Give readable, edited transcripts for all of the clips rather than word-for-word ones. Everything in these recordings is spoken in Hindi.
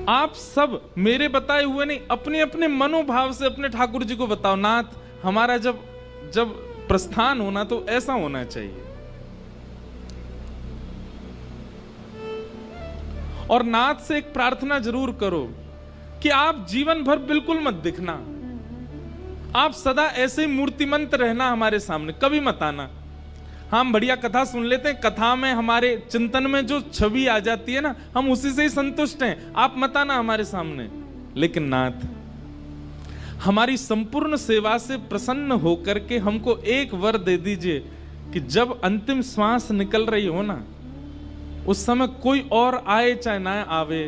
आप सब मेरे बताए हुए नहीं, अपने अपने मनोभाव से अपने ठाकुर जी को बताओ, नाथ हमारा जब प्रस्थान होना तो ऐसा होना चाहिए। और नाथ से एक प्रार्थना जरूर करो कि आप जीवन भर बिल्कुल मत दिखना, आप सदा ऐसे ही मूर्तिमंत रहना हमारे सामने, कभी मत आना। हम बढ़िया कथा सुन लेते हैं, कथा में हमारे चिंतन में जो छवि आ जाती है ना, हम उसी से ही संतुष्ट हैं, आप मत आना हमारे सामने। लेकिन नाथ हमारी संपूर्ण सेवा से प्रसन्न होकर के हमको एक वर दे दीजिए कि जब अंतिम श्वास निकल रही हो ना, उस समय कोई और आए चाहे ना आवे,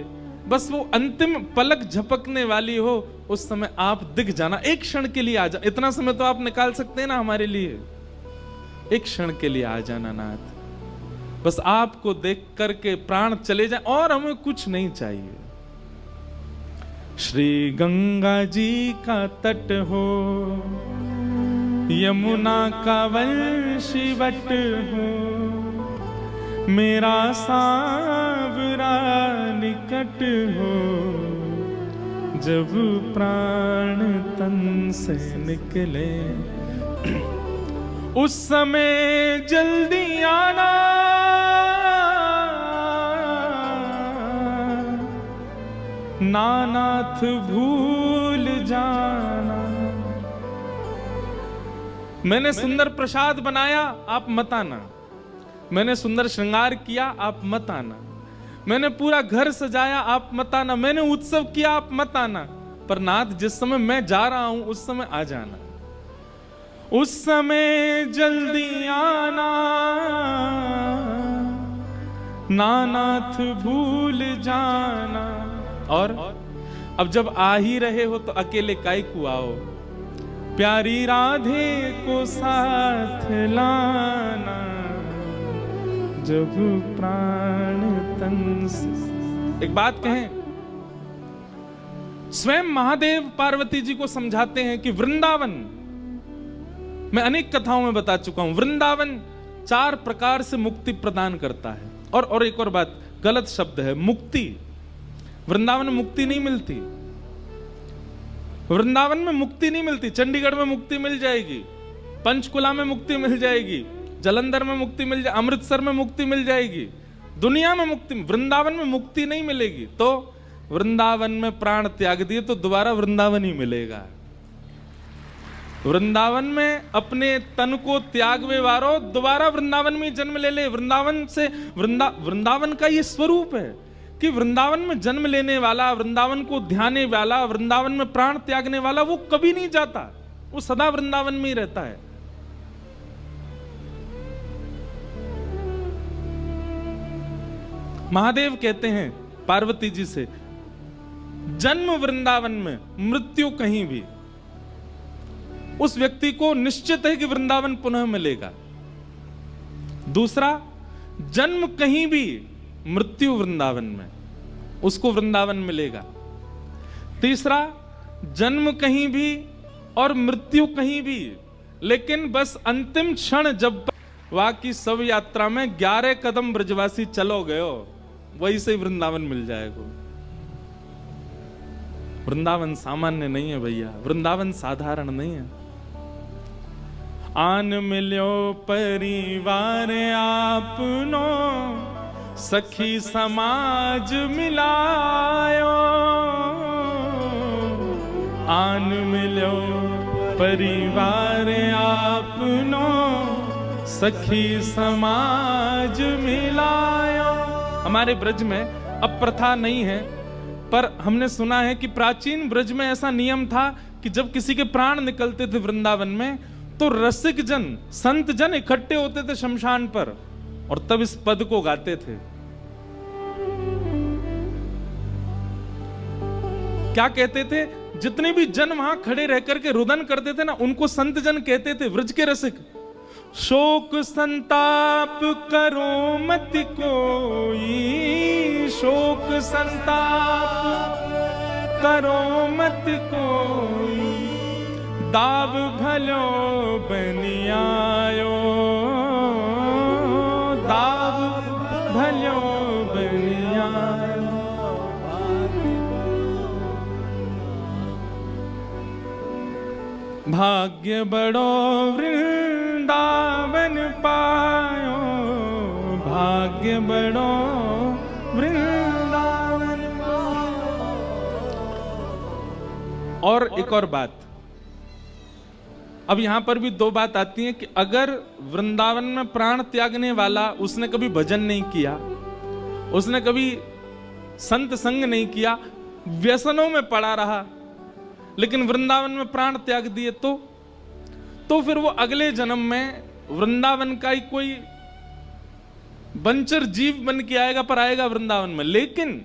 बस वो अंतिम पलक झपकने वाली हो, उस समय आप दिख जाना, एक क्षण के लिए आ जा। इतना समय तो आप निकाल सकते हैं ना हमारे लिए, एक क्षण के लिए आ जाना नाथ, बस आपको देख करके प्राण चले जाए और हमें कुछ नहीं चाहिए। श्री गंगा जी का तट हो, यमुना का वंशीवट हो, मेरा सांवरा निकट हो, जब प्राण तन से निकले उस समय जल्दी आना, नाथ भूल जाना। मैंने सुंदर प्रसाद बनाया, आप मत आना। मैंने सुंदर श्रृंगार किया, आप मत आना। मैंने पूरा घर सजाया, आप मत आना। मैंने उत्सव किया, आप मत आना। पर नाथ जिस समय मैं जा रहा हूं उस समय आ जाना, उस समय जल्दी आना, नाथ भूल जाना। और अब जब आ ही रहे हो तो अकेले काहे को आओ, प्यारी राधे को साथ लाना, जब प्राण तन से। एक बात कहें, स्वयं महादेव पार्वती जी को समझाते हैं कि वृंदावन, मैं अनेक कथाओं में बता चुका हूं, वृंदावन 4 प्रकार से मुक्ति प्रदान करता है। और एक और बात, गलत शब्द है मुक्ति। वृंदावन में मुक्ति नहीं मिलती, वृंदावन में मुक्ति नहीं मिलती। चंडीगढ़ में मुक्ति मिल जाएगी, पंचकुला में मुक्ति मिल जाएगी, जालंधर में मुक्ति मिल जाएगी, अमृतसर में मुक्ति मिल जाएगी, दुनिया में मुक्ति, वृंदावन में मुक्ति नहीं मिलेगी। तो वृंदावन में प्राण त्याग दिए तो दोबारा वृंदावन ही मिलेगा। वृंदावन में अपने तन को त्यागवे वारो दोबारा वृंदावन में जन्म ले ले। वृंदावन से वृंदावन का ये स्वरूप है कि वृंदावन में जन्म लेने वाला, वृंदावन को ध्याने वाला, वृंदावन में प्राण त्यागने वाला, वो कभी नहीं जाता, वो सदा वृंदावन में ही रहता है। महादेव कहते हैं पार्वती जी से, जन्म वृंदावन में, मृत्यु कहीं भी। उस व्यक्ति को निश्चित है कि वृंदावन पुनः मिलेगा। दूसरा, जन्म कहीं भी, मृत्यु वृंदावन में, उसको वृंदावन मिलेगा। तीसरा, जन्म कहीं भी और मृत्यु कहीं भी, लेकिन बस अंतिम क्षण जब बाकी सब यात्रा में 11 कदम ब्रजवासी चलो गयो, वही से वृंदावन मिल जाएगा। वृंदावन सामान्य नहीं है भैया, वृंदावन साधारण नहीं है। आन मिल्यो परिवार आपनो, सखी समाज मिलायो, आन मिल्यो परिवार आपनो, सखी समाज मिलायो। हमारे ब्रज में अब प्रथा नहीं है, पर हमने सुना है कि प्राचीन ब्रज में ऐसा नियम था कि जब किसी के प्राण निकलते थे वृंदावन में, तो रसिक जन, संत जन इकट्ठे होते थे शमशान पर और तब इस पद को गाते थे। क्या कहते थे? जितने भी जन वहां खड़े रह करके रुदन करते थे ना, उनको संत जन कहते थे, व्रज के रसिक। शोक संताप करो मत कोई, शोक संताप करो मत कोई, दाव भलो बनियायो, दाव भलो बनियायो। भाग्य बड़ो वृंदावन पायो, भाग्य बड़ो वृंदावन पायो। और एक और बात, अब यहां पर भी दो बात आती है कि अगर वृंदावन में प्राण त्यागने वाला, उसने कभी भजन नहीं किया, उसने कभी संत संग नहीं किया, व्यसनों में पड़ा रहा, लेकिन वृंदावन में प्राण त्याग दिए, तो फिर वो अगले जन्म में वृंदावन का ही कोई बंचर जीव बन के आएगा, पर आएगा वृंदावन में। लेकिन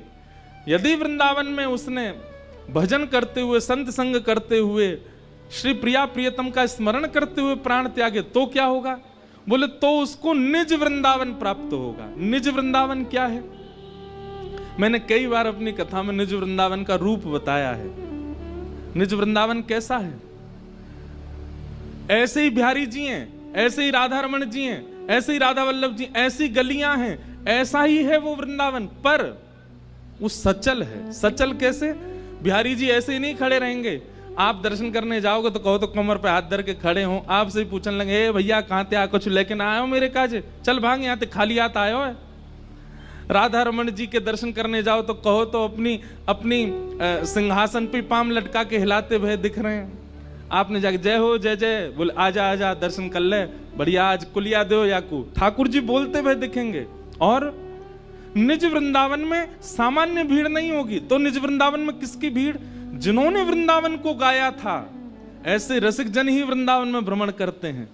यदि वृंदावन में उसने भजन करते हुए, संत संग करते हुए, श्री प्रिया प्रियतम का स्मरण करते हुए प्राण त्यागे, तो क्या होगा? बोले तो उसको निज वृंदावन प्राप्त होगा। निज वृंदावन क्या है? मैंने कई बार अपनी कथा में निज वृंदावन का रूप बताया है। निज वृंदावन कैसा है? ऐसे ही बिहारी जी हैं, ऐसे ही राधा रमन जी हैं, ऐसे ही राधा वल्लभ जी, ऐसी गलियां हैं, ऐसा ही है वो वृंदावन, पर वो सचल है। सचल कैसे? बिहारी जी ऐसे ही नहीं खड़े रहेंगे। आप दर्शन करने जाओगे तो कहो तो कमर पे हाथ धर के खड़े हो, आपसे ही पूछने लगे, ए भैया कहां ते आ, कुछ लेके ना आयो मेरे काजे, चल भाग यहाँ ते खाली हाथ आयो है। राधा रमन जी के दर्शन करने जाओ तो कहो तो अपनी सिंहासन पे पाम लटका के हिलाते हुए दिख रहे हैं। आपने जाके जय हो जय जय बोले, आजा आजा दर्शन कर ले, बढ़िया आज कुलिया दो याकू, ठाकुर जी बोलते हुए दिखेंगे। और निज वृंदावन में सामान्य भीड़ नहीं होगी। तो निज वृंदावन में किसकी भीड़? जिन्होंने वृंदावन को गाया था, ऐसे रसिक जन ही वृंदावन में भ्रमण करते हैं।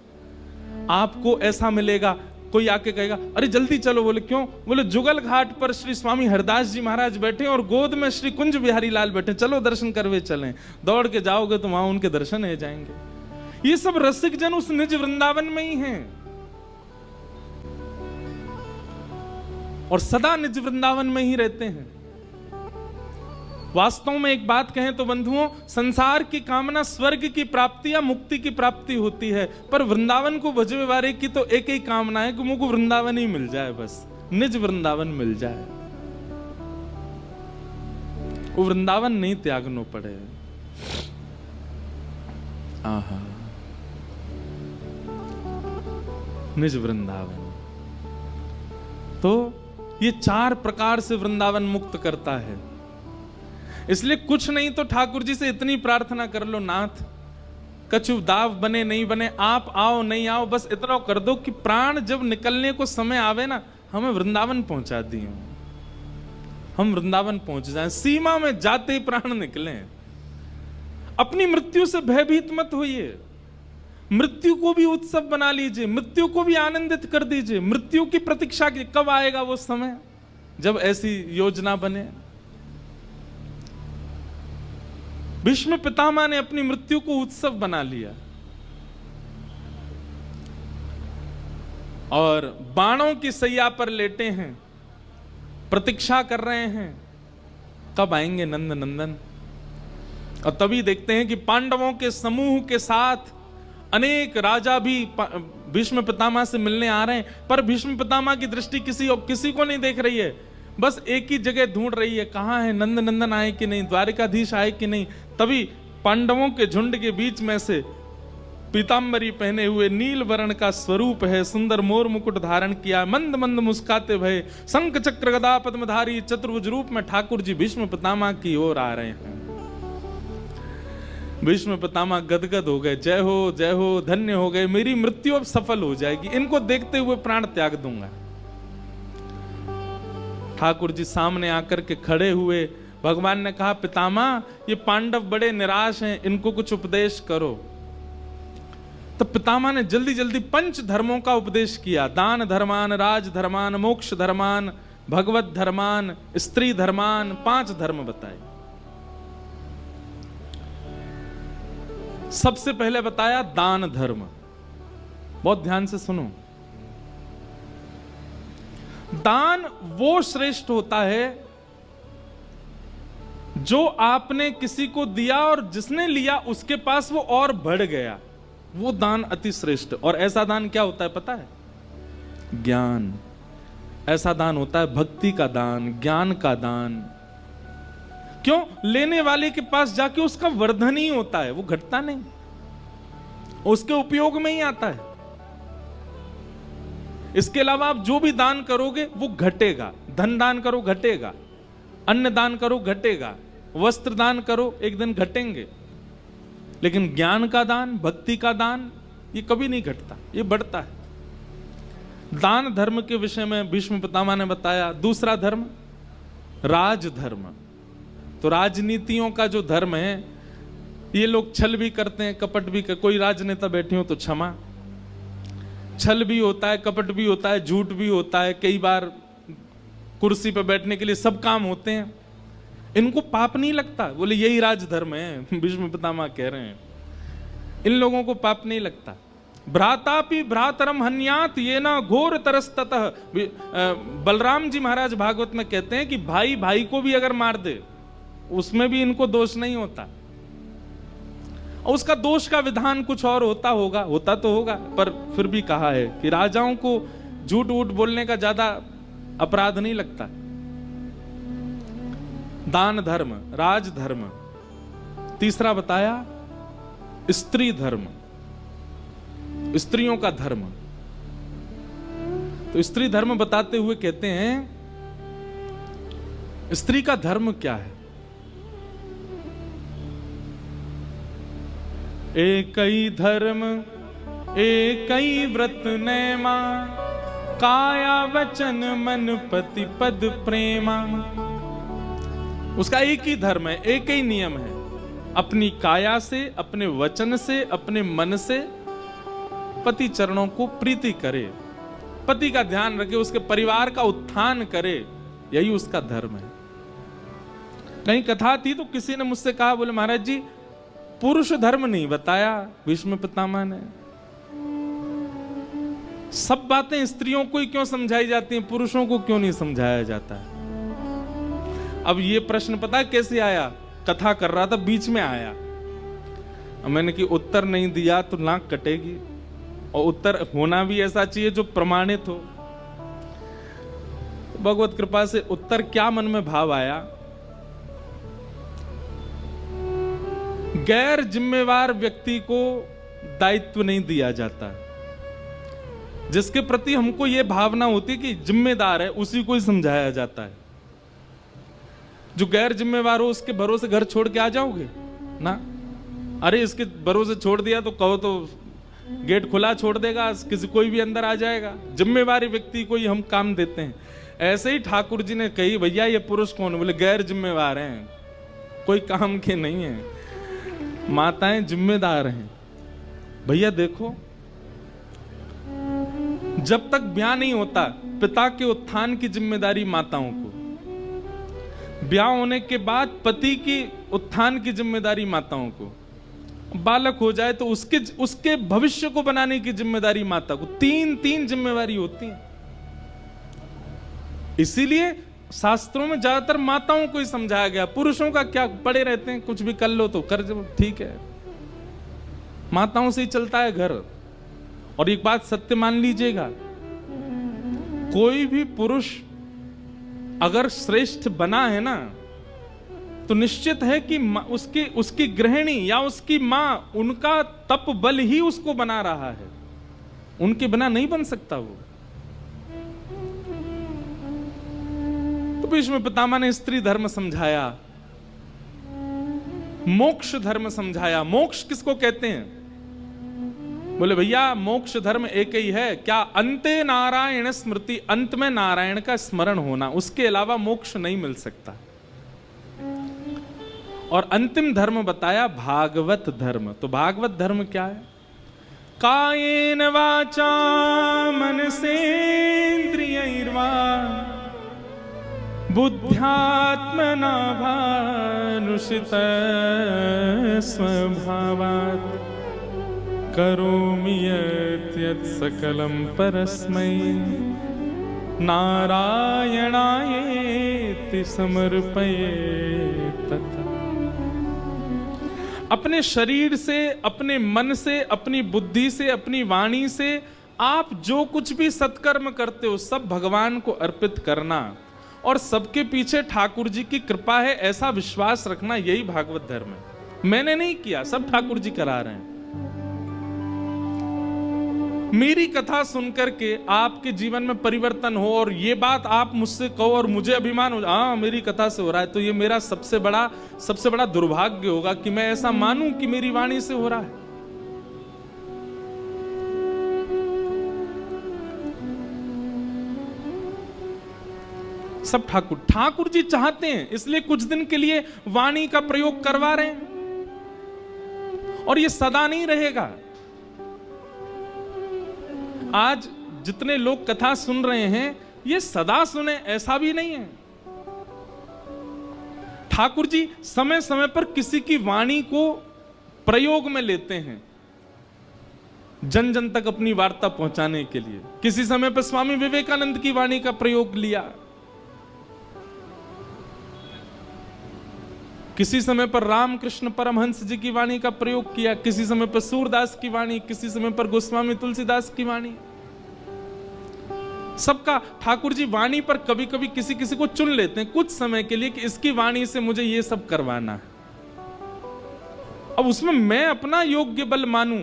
आपको ऐसा मिलेगा, कोई आके कहेगा अरे जल्दी चलो, बोले क्यों? बोले जुगल घाट पर श्री स्वामी हरदास जी महाराज बैठे और गोद में श्री कुंज बिहारी लाल बैठे, चलो दर्शन करवे चलें। दौड़ के जाओगे तो वहां उनके दर्शन हो जाएंगे। ये सब रसिक जन उस निज वृंदावन में ही हैं और सदा निज वृंदावन में ही रहते हैं। वास्तव में एक बात कहें तो बंधुओं, संसार की कामना स्वर्ग की प्राप्ति या मुक्ति की प्राप्ति होती है, पर वृंदावन को भजवे वाले की तो एक ही कामना है कि मुझको वृंदावन ही मिल जाए, बस निज वृंदावन मिल जाए, वो वृंदावन नहीं त्यागनो पड़े। आहा, निज वृंदावन। तो ये चार प्रकार से वृंदावन मुक्त करता है। इसलिए कुछ नहीं तो ठाकुर जी से इतनी प्रार्थना कर लो, नाथ कछु दाव बने नहीं बने, आप आओ नहीं आओ, बस इतना कर दो कि प्राण जब निकलने को समय आवे ना, हमें वृंदावन पहुंचा दियो, हम वृंदावन पहुंच जाएं, सीमा में जाते ही प्राण निकले। अपनी मृत्यु से भयभीत मत होइए, मृत्यु को भी उत्सव बना लीजिए, मृत्यु को भी आनंदित कर दीजिए। मृत्यु की प्रतीक्षा की, कब आएगा वो समय जब ऐसी योजना बने। भीष्म पितामह ने अपनी मृत्यु को उत्सव बना लिया और बाणों की सैया पर लेटे हैं, प्रतीक्षा कर रहे हैं कब आएंगे नंद नंदन। और तभी देखते हैं कि पांडवों के समूह के साथ अनेक राजा भी भीष्म पितामह से मिलने आ रहे हैं, पर भीष्म पितामह की दृष्टि किसी को नहीं देख रही है, बस एक ही जगह ढूंढ रही है, कहां है नंद नंदन, आए कि नहीं, द्वारिकाधीश आए कि नहीं। तभी पांडवों के झुंड के बीच में से पीतांबरी पहने हुए, नील वर्ण का स्वरूप है, सुंदर मोर मुकुट धारण किया, मंद मंद मुस्काते भय, शंख चक्र गदा पद्मधारी चतुर्भुज रूप में ठाकुर जी भीष्म पितामह की ओर आ रहे हैं। भीष्म पितामह गदगद हो गए, जय हो धन्य हो गए, मेरी मृत्यु अब सफल हो जाएगी, इनको देखते हुए प्राण त्याग दूंगा। ठाकुर जी सामने आकर के खड़े हुए, भगवान ने कहा पितामह ये पांडव बड़े निराश हैं, इनको कुछ उपदेश करो। तो पितामह ने जल्दी जल्दी 5 धर्मों का उपदेश किया, दान धर्मान, राज धर्मान, मोक्ष धर्मान, भगवत धर्मान, स्त्री धर्मान, 5 धर्म बताए। सबसे पहले बताया दान धर्म, बहुत ध्यान से सुनो। दान वो श्रेष्ठ होता है जो आपने किसी को दिया और जिसने लिया उसके पास वो और बढ़ गया, वो दान अति श्रेष्ठ। और ऐसा दान क्या होता है पता है? ज्ञान। ऐसा दान होता है भक्ति का दान, ज्ञान का दान। क्यों? लेने वाले के पास जाके उसका वर्धन ही होता है, वो घटता नहीं। उसके उपयोग में ही आता है। इसके अलावा आप जो भी दान करोगे वो घटेगा। धन दान करो घटेगा, अन्न दान करो घटेगा, वस्त्र दान करो एक दिन घटेंगे, लेकिन ज्ञान का दान, भक्ति का दान ये कभी नहीं घटता, ये बढ़ता है। दान धर्म के विषय में भीष्म पितामह ने बताया। दूसरा धर्म राजधर्म। तो राजनीतियों का जो धर्म है, ये लोग छल भी करते हैं, कपट भी कोई राजनेता बैठे हो तो क्षमा, छल भी होता है, कपट भी होता है, झूठ भी होता है, कई बार कुर्सी पर बैठने के लिए सब काम होते हैं, इनको पाप नहीं लगता। बोले यही राजधर्म है, भीष्म पितामह कह रहे हैं, इन लोगों को पाप नहीं लगता। भ्रातापि भ्रातरम हन्यात ये ना घोर तरस्ततः। बलराम जी महाराज भागवत में कहते हैं कि भाई भाई को भी अगर मार दे उसमें भी इनको दोष नहीं होता। और उसका दोष का विधान कुछ और होता होगा, होता तो होगा, पर फिर भी कहा है कि राजाओं को झूठ वूठ बोलने का ज्यादा अपराध नहीं लगता। दान धर्म, राजधर्म। तीसरा बताया स्त्री धर्म, स्त्रियों का धर्म। तो स्त्री धर्म बताते हुए कहते हैं स्त्री का धर्म क्या है। एक ही धर्म एक ही व्रत नैमा, काया वचन मन पति पद प्रेमा। उसका एक ही धर्म है, एक ही नियम है, अपनी काया से, अपने वचन से, अपने मन से पति चरणों को प्रीति करे, पति का ध्यान रखे, उसके परिवार का उत्थान करे, यही उसका धर्म है। कहीं कथा थी तो किसी ने मुझसे कहा, बोले महाराज जी पुरुष धर्म नहीं बताया भीष्म पितामह ने, सब बातें स्त्रियों को ही क्यों समझाई जाती हैं, पुरुषों को क्यों नहीं समझाया जाता है। अब ये प्रश्न पता कैसे आया, कथा कर रहा था बीच में आया, मैंने कि उत्तर नहीं दिया तो नाक कटेगी, और उत्तर होना भी ऐसा चाहिए जो प्रमाणित हो। भगवत कृपा से उत्तर क्या मन में भाव आया, गैर जिम्मेवार व्यक्ति को दायित्व नहीं दिया जाता। जिसके प्रति हमको यह भावना होती है कि जिम्मेदार है उसी को ही समझाया जाता है। जो गैर जिम्मेवार हो उसके भरोसे घर छोड़ के आ जाओगे ना, अरे इसके भरोसे छोड़ दिया तो कहो तो गेट खुला छोड़ देगा, किसी कोई भी अंदर आ जाएगा। जिम्मेवारी व्यक्ति को ही हम काम देते हैं। ऐसे ही ठाकुर जी ने कही, भैया ये पुरुष कौन है, बोले गैर जिम्मेवार हैं, कोई काम के नहीं है, माताएं जिम्मेदार हैं। भैया देखो, जब तक ब्याह नहीं होता पिता के उत्थान की जिम्मेदारी माताओं को, ब्याह होने के बाद पति की उत्थान की जिम्मेदारी माताओं को, बालक हो जाए तो उसके भविष्य को बनाने की जिम्मेदारी माता को। तीन जिम्मेदारी होती है। इसीलिए शास्त्रों में ज्यादातर माताओं को ही समझाया गया। पुरुषों का क्या, पड़े रहते हैं, कुछ भी कर लो तो कर, ठीक है, माताओं से ही चलता है घर। और एक बात सत्य मान लीजिएगा, कोई भी पुरुष अगर श्रेष्ठ बना है ना, तो निश्चित है कि उसकी गृहिणी या उसकी मां, उनका तप बल ही उसको बना रहा है, उनके बिना नहीं बन सकता वो। तो भीष्म पितामह ने स्त्री धर्म समझाया, मोक्ष धर्म समझाया। मोक्ष किसको कहते हैं, बोले भैया मोक्ष धर्म एक ही है। क्या, अंते नारायण स्मृति, अंत में नारायण का स्मरण होना, उसके अलावा मोक्ष नहीं मिल सकता। और अंतिम धर्म बताया भागवत धर्म। तो भागवत धर्म क्या है, कायेन वाचा मनसेन्द्रियैर्वा बुद्ध्यात्मना भानुषित स्वभावात् करोमि यत् सकलं परस्मै नारायणायेति समर्पयेत्। अपने शरीर से, अपने मन से, अपनी बुद्धि से, अपनी वाणी से आप जो कुछ भी सत्कर्म करते हो सब भगवान को अर्पित करना, और सबके पीछे ठाकुर जी की कृपा है ऐसा विश्वास रखना, यही भागवत धर्म है। मैंने नहीं किया, सब ठाकुर जी करा रहे हैं। मेरी कथा सुनकर के आपके जीवन में परिवर्तन हो और ये बात आप मुझसे कहो और मुझे अभिमान हो, हाँ मेरी कथा से हो रहा है, तो ये मेरा सबसे बड़ा दुर्भाग्य होगा कि मैं ऐसा मानूं कि मेरी वाणी से हो रहा है। सब ठाकुर जी चाहते हैं, इसलिए कुछ दिन के लिए वाणी का प्रयोग करवा रहे हैं, और ये सदा नहीं रहेगा। आज जितने लोग कथा सुन रहे हैं ये सदा सुने ऐसा भी नहीं है। ठाकुर जी समय समय पर किसी की वाणी को प्रयोग में लेते हैं जन जन तक अपनी वार्ता पहुंचाने के लिए। किसी समय पर स्वामी विवेकानंद की वाणी का प्रयोग लिया, किसी समय पर रामकृष्ण परमहंस जी की वाणी का प्रयोग किया, किसी समय पर सूरदास की वाणी, किसी समय पर गोस्वामी तुलसीदास की वाणी। सबका ठाकुर जी वाणी पर कभी कभी किसी किसी को चुन लेते हैं कुछ समय के लिए कि इसकी वाणी से मुझे ये सब करवाना है। अब उसमें मैं अपना योग्य बल मानूं,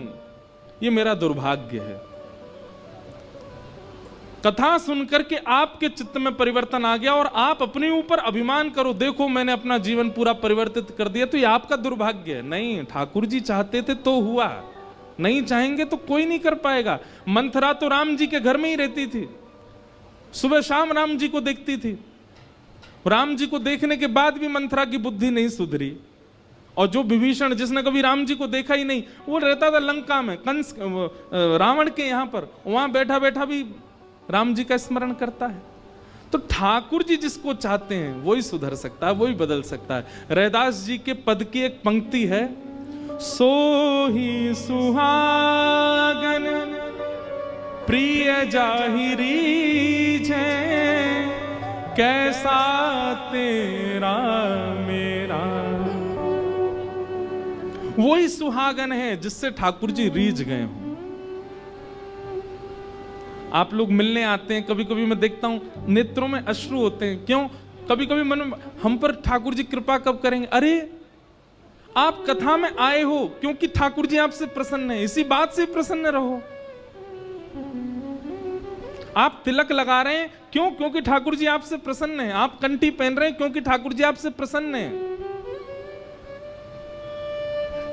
ये मेरा दुर्भाग्य है। कथा सुनकर के आपके चित्त में परिवर्तन आ गया और आप अपने ऊपर अभिमान करो, देखो मैंने अपना जीवन पूरा परिवर्तित कर दिया, तो ये आपका दुर्भाग्य है। नहीं, ठाकुर जी चाहते थे तो हुआ, नहीं चाहेंगे तो कोई नहीं कर पाएगा। मंथरा तो राम जी के घर में ही रहती थी, सुबह शाम राम जी को देखती थी। राम जी को देखने के बाद भी मंथरा की बुद्धि नहीं सुधरी। और जो विभीषण, जिसने कभी राम जी को देखा ही नहीं, वो रहता था लंका में, कंस रावण के यहां पर, वहां बैठा बैठा भी राम जी का स्मरण करता है। तो ठाकुर जी जिसको चाहते हैं वही सुधर सकता है, वही बदल सकता है। रैदास जी के पद की एक पंक्ति है, सो ही सुहागन प्रिय जाहिरी है, कैसा तेरा मेरा। वही सुहागन है जिससे ठाकुर जी रीझ गए हों। आप लोग मिलने आते हैं, कभी कभी मैं देखता हूं नेत्रों में अश्रु होते हैं। क्यों? कभी कभी मन में, हम पर ठाकुर जी कृपा कब करेंगे? अरे आप कथा में आए हो क्योंकि ठाकुर जी आपसे प्रसन्न है, इसी बात से प्रसन्न रहो। आप तिलक लगा रहे हैं क्यों? क्योंकि ठाकुर जी आपसे प्रसन्न है। आप कंठी पहन रहे हैं क्योंकि ठाकुर जी आपसे प्रसन्न है।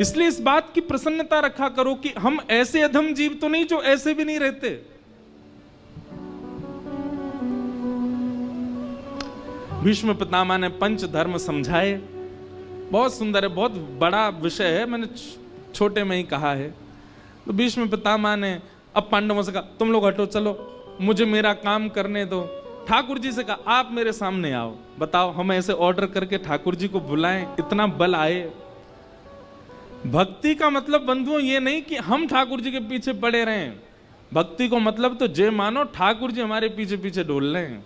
इसलिए इस बात की प्रसन्नता रखा करो कि हम ऐसे अधम जीव तो नहीं जो ऐसे भी नहीं रहते। भीष्म पितामह ने पंच धर्म समझाए, बहुत सुंदर है, बहुत बड़ा विषय है, मैंने छोटे में ही कहा है। तो भीष्म पितामह ने अब पांडवों से कहा, तुम लोग हटो, चलो मुझे मेरा काम करने दो। ठाकुर जी से कहा, आप मेरे सामने आओ, बताओ हम ऐसे ऑर्डर करके ठाकुर जी को बुलाएं, इतना बल आए। भक्ति का मतलब बंधुओं ये नहीं कि हम ठाकुर जी के पीछे पड़े रहें। भक्ति को मतलब तो जे मानो ठाकुर जी हमारे पीछे पीछे डोल रहे हैं,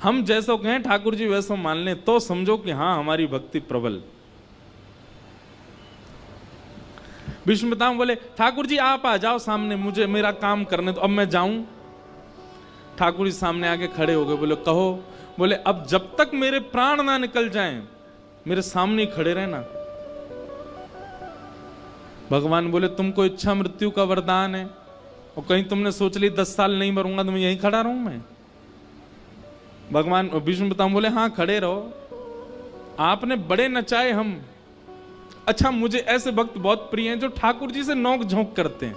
हम जैसो कहें ठाकुर जी वैसो मान लें, तो समझो कि हाँ हमारी भक्ति प्रबल। भीष्म पितामह बोले, ठाकुर जी आप आ जाओ सामने, मुझे मेरा काम करने दो, अब मैं जाऊं। ठाकुर जी सामने आके खड़े हो गए, बोले कहो। बोले अब जब तक मेरे प्राण ना निकल जाएं मेरे सामने ही खड़े रहना। भगवान बोले, तुमको इच्छा मृत्यु का वरदान है, और कहीं तुमने सोच ली 10 साल नहीं मरूंगा तो मैं यहीं खड़ा रहूं मैं? भगवान भीष्म पितामह बोले, हाँ खड़े रहो, आपने बड़े नचाए हम। अच्छा, मुझे ऐसे भक्त बहुत प्रिय हैं जो ठाकुर जी से नोक झोंक करते हैं,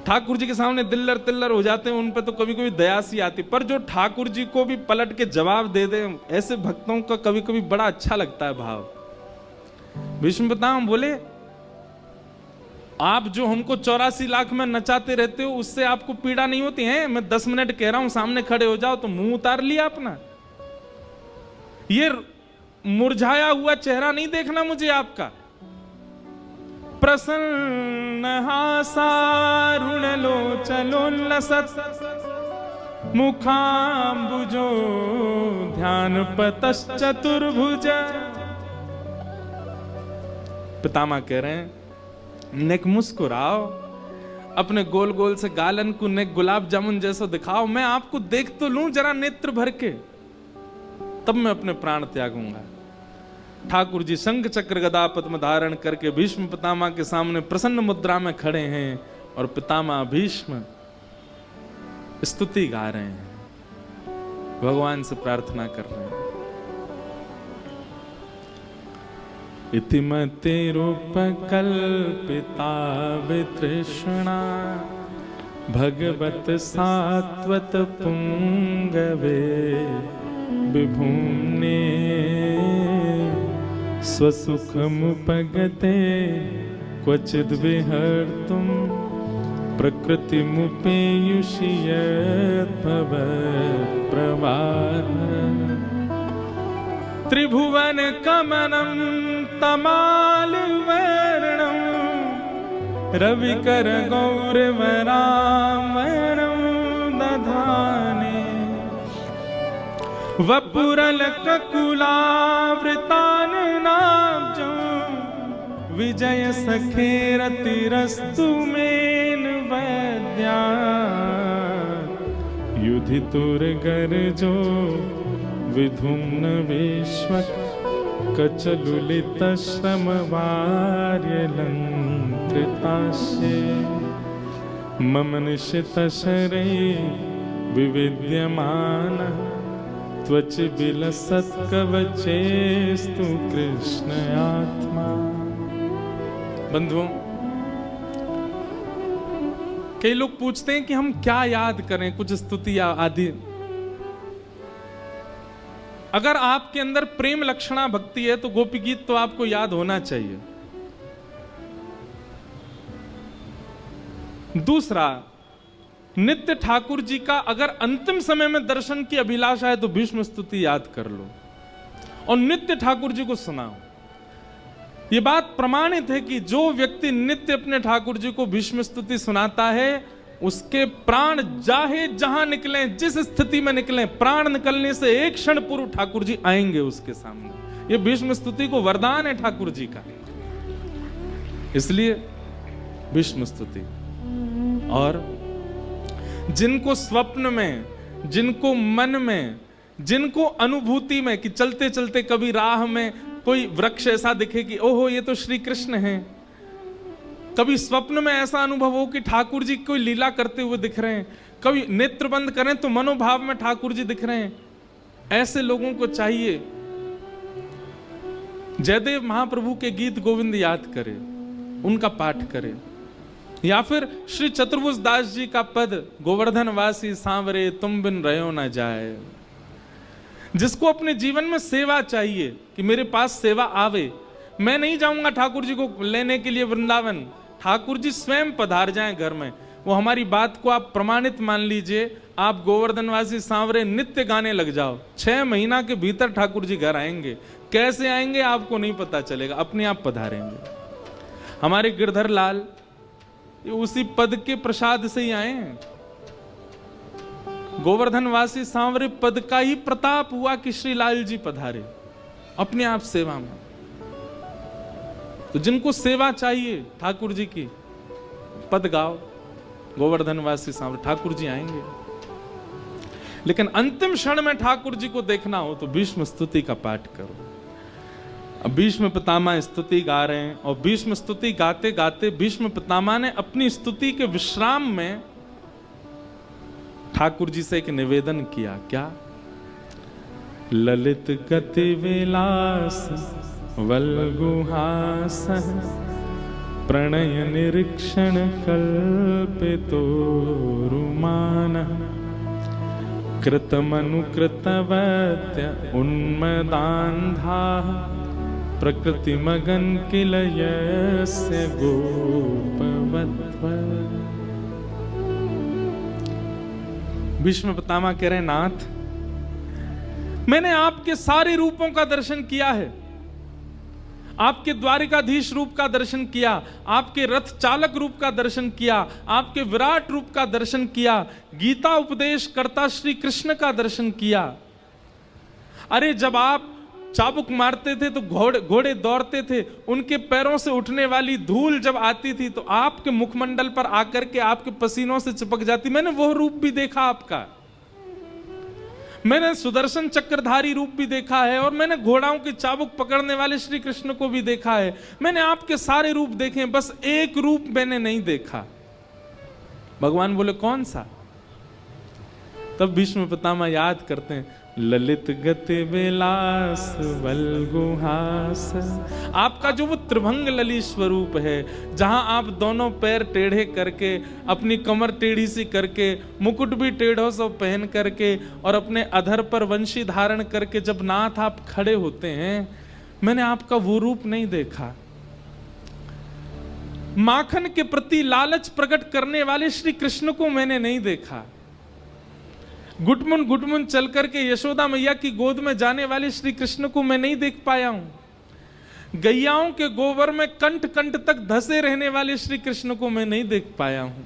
ठाकुर जी के सामने दिल्लर तिल्लर हो जाते हैं, उन पे तो कभी कभी दया सी आती, पर जो ठाकुर जी को भी पलट के जवाब दे दे, ऐसे भक्तों का कभी कभी बड़ा अच्छा लगता है भाव। भीष्म पितामह बोले, आप जो हमको 84 लाख में नचाते रहते हो उससे आपको पीड़ा नहीं होती है? मैं 10 मिनट कह रहा हूं सामने खड़े हो जाओ तो मुंह उतार लिया अपना। ये मुरझाया हुआ चेहरा नहीं देखना मुझे आपका। प्रसन्न हासारुण लोचलोल्लसत् मुखाम्बुजो ध्यान पतश्चतुर्भुज। पितामह कह रहे हैं, नेक मुस्कुराओ, अपने गोल गोल से गालन को नेक गुलाब जामुन जैसा दिखाओ, मैं आपको देख तो लूं जरा नेत्र भर के, तब मैं अपने प्राण त्यागूंगा। ठाकुर जी शंख चक्र गदा पद्म धारण करके भीष्म पितामह के सामने प्रसन्न मुद्रा में खड़े हैं और पितामह भीष्म स्तुति गा रहे हैं, भगवान से प्रार्थना कर रहे हैं। इतिमते रूप कल्पिता वितृष्णा भगवत सात्वत पुंगवे विभुम्ने स्वसुखमुपगते क्वचिद् विहर्तुं प्रकृतिमुपेयुषीयद्भवत्प्रवाह त्रिभुवन कमनं तमालवर्णं रविकर गौरवरामणं दधाने वपुरलककुलावृताननाब्जं विजय सखेरतिरस्तु मेन वैद्या युधितुर्गर्जो विधुम्न विश्वक कचलुलितश्रमवार्यलङ्कृतास्ये मम निशितशरे विविद्यमानः त्वच विलसत्कवचेस्तु कृष्ण आत्मा। बंधुओं, कई लोग पूछते हैं कि हम क्या याद करें, कुछ स्तुति आदि। अगर आपके अंदर प्रेम लक्षणा भक्ति है तो गोपी गीत तो आपको याद होना चाहिए। दूसरा, नित्य ठाकुर जी का अगर अंतिम समय में दर्शन की अभिलाषा है तो भीष्म स्तुति याद कर लो और नित्य ठाकुर जी को सुनाओ। यह बात प्रमाणित है कि जो व्यक्ति नित्य अपने ठाकुर जी को भीष्म स्तुति सुनाता है उसके प्राण चाहे जहां निकले, जिस स्थिति में निकले, प्राण निकलने से एक क्षण पूर्व ठाकुर जी आएंगे उसके सामने। यह भीष्म स्तुति को वरदान है ठाकुर जी का, इसलिए भीष्म स्तुति। और जिनको स्वप्न में, जिनको मन में, जिनको अनुभूति में कि चलते चलते कभी राह में कोई वृक्ष ऐसा दिखे कि ओहो ये तो श्री कृष्ण हैं, कभी स्वप्न में ऐसा अनुभव हो कि ठाकुर जी कोई लीला करते हुए दिख रहे हैं, कभी नेत्र बंद करें तो मनोभाव में ठाकुर जी दिख रहे हैं, ऐसे लोगों को चाहिए जयदेव महाप्रभु के गीत गोविंद याद करे, उनका पाठ करे, या फिर श्री चतुर्भुज दास जी का पद गोवर्धन वासी सांवरे तुम बिन रहो न जाए। जिसको अपने जीवन में सेवा चाहिए कि मेरे पास सेवा आवे, मैं नहीं जाऊंगा ठाकुर जी को लेने के लिए वृंदावन, ठाकुर जी स्वयं पधार जाएं घर में। वो हमारी बात को आप प्रमाणित मान लीजिए, आप गोवर्धनवासी सांवरे नित्य गाने लग जाओ, 6 महीना के भीतर ठाकुर जी घर आएंगे। कैसे आएंगे आपको नहीं पता चलेगा, अपने आप पधारेंगे। हमारे गिरधर लाल ये उसी पद के प्रसाद से ही आए हैं। गोवर्धनवासी सांवरे पद का ही प्रताप हुआ कि श्री लाल जी पधारे अपने आप सेवा में। तो जिनको सेवा चाहिए ठाकुर जी की, पद गाओ गोवर्धनवासी सांवरे, ठाकुर जी आएंगे। लेकिन अंतिम क्षण में ठाकुर जी को देखना हो तो भीष्म स्तुति का पाठ करो। अब भीष्म पितामह स्तुति गा रहे हैं और भीष्म स्तुति गाते गाते भीष्म पितामह ने अपनी स्तुति के विश्राम में ठाकुर जी से एक निवेदन किया। क्या? ललित गति विलास वल्गुहास प्रणय निरीक्षण कल्पितो रुमान कृतमनुकृतवत्य उन्मदान्धा प्रकृति मगन किल यस्य गोपवत्व। भीष्म पितामह कह रहे, नाथ मैंने आपके सारे रूपों का दर्शन किया है, आपके द्वारिकाधीश रूप का दर्शन किया, आपके रथ चालक रूप का दर्शन किया, आपके विराट रूप का दर्शन किया, गीता उपदेश करता श्री कृष्ण का दर्शन किया। अरे जब आप चाबुक मारते थे तो घोड़े दौड़ते थे, उनके पैरों से उठने वाली धूल जब आती थी तो आपके मुखमंडल पर आकर के आपके पसीनों से चिपक जाती। मैंने वो रूप भी देखा आपका, मैंने सुदर्शन चक्रधारी रूप भी देखा है और मैंने घोड़ाओं की चाबुक पकड़ने वाले श्री कृष्ण को भी देखा है। मैंने आपके सारे रूप देखे, बस एक रूप मैंने नहीं देखा। भगवान बोले कौन सा? तब भीष्म पितामह याद करते हैं, ललित गति विलास वल्गुहास। आपका जो वो त्रिभंग ललित स्वरूप है, जहां आप दोनों पैर टेढ़े करके, अपनी कमर टेढ़ी सी करके, मुकुट भी टेढ़ो सो पहन करके और अपने अधर पर वंशी धारण करके जब नाथ आप खड़े होते हैं, मैंने आपका वो रूप नहीं देखा। माखन के प्रति लालच प्रकट करने वाले श्री कृष्ण को मैंने नहीं देखा। गुटमुन चल करके यशोदा मैया की गोद में जाने वाले श्री कृष्ण को मैं नहीं देख पाया हूं। गैयाओं के गोबर में कंठ कंठ तक धसे रहने वाले श्री कृष्ण को मैं नहीं देख पाया हूं।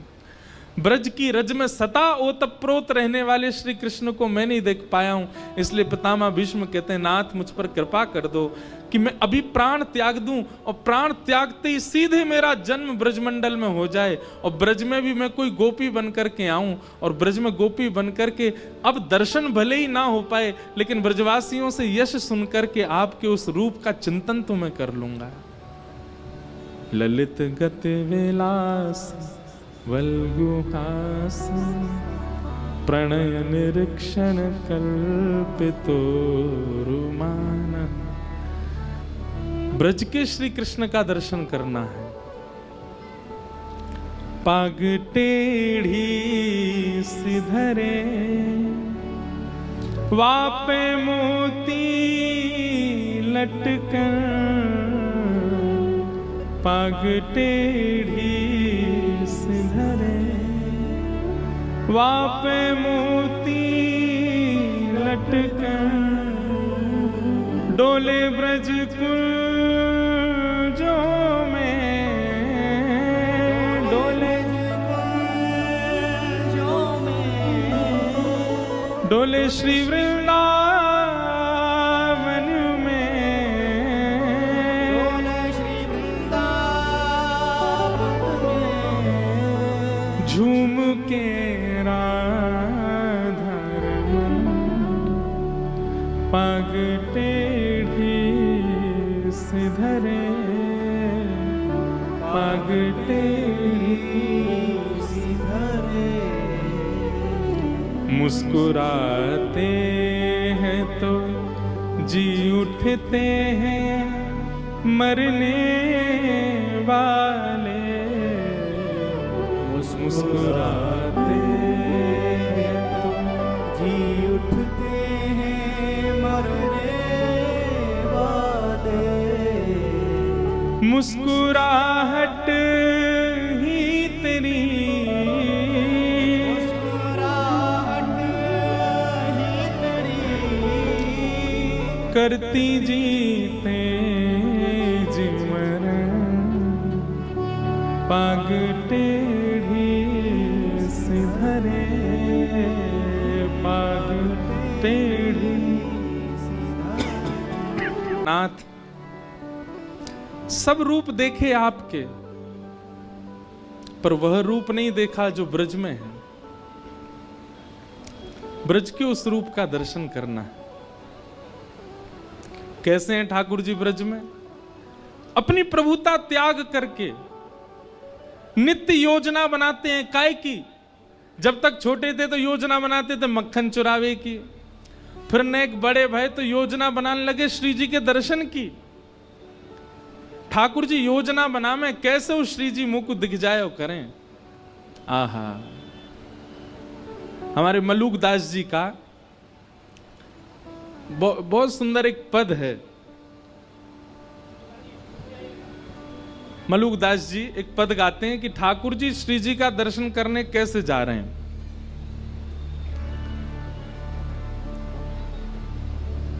ब्रज की रज में सता ओतप्रोत रहने वाले श्री कृष्ण को मैं नहीं देख पाया हूं। इसलिए पितामह भीष्म कहते हैं, नाथ मुझ पर कृपा कर दो कि मैं अभी प्राण त्याग दूं और प्राण त्यागते ही सीधे मेरा जन्म ब्रजमंडल में हो जाए और ब्रज में भी मैं कोई गोपी बन करके आऊं और ब्रज में गोपी बन करके अब दर्शन भले ही ना हो पाए, लेकिन ब्रजवासियों से यश सुन करके आपके उस रूप का चिंतन तो मैं कर लूंगा। ललित गति विलास वल्गुहास प्रणय निरीक्षण कल्पितो रुमान। ब्रज के श्री कृष्ण का दर्शन करना है। पाग टेढ़ी सिधरे वापे मोती लटकन, पाग टेढ़ी सिधरे वापे मोती लटकन, डोले ब्रज कुंजों में, डोले कुंजों में, डोले श्री वृंदावन में, डोले श्री वृंदावन में, झूम के राधारमन, पाग टेढ़ी सिधरे, पाग टेढ़ी सिधरे, मुस्कुराते हैं तो जी उठते हैं मरने वाले, मुस्कुराते हैं तो जी उठते हैं मरने वाले, मुस्कुराहट ही तेरी, मुस्कुराहट ही तेरी करती जीते जी मरण, पाग टेढ़ी सिधरे, पाग टेढ़ी। नाथ सब रूप देखे आपके, पर वह रूप नहीं देखा जो ब्रज में है। ब्रज के उस रूप का दर्शन करना है। कैसे हैं ठाकुर जी ब्रज में? अपनी प्रभुता त्याग करके नित्य योजना बनाते हैं। काय की? जब तक छोटे थे तो योजना बनाते थे मक्खन चुरावे की, फिर नेक बड़े भय तो योजना बनाने लगे श्री जी के दर्शन की। ठाकुर जी योजना बना में कैसे उस श्री जी मुंह को दिख जाए और करें। आहा, हमारे मलूक दास जी का बहुत सुंदर एक पद है। मलूक दास जी एक पद गाते हैं कि ठाकुर जी श्री जी का दर्शन करने कैसे जा रहे हैं।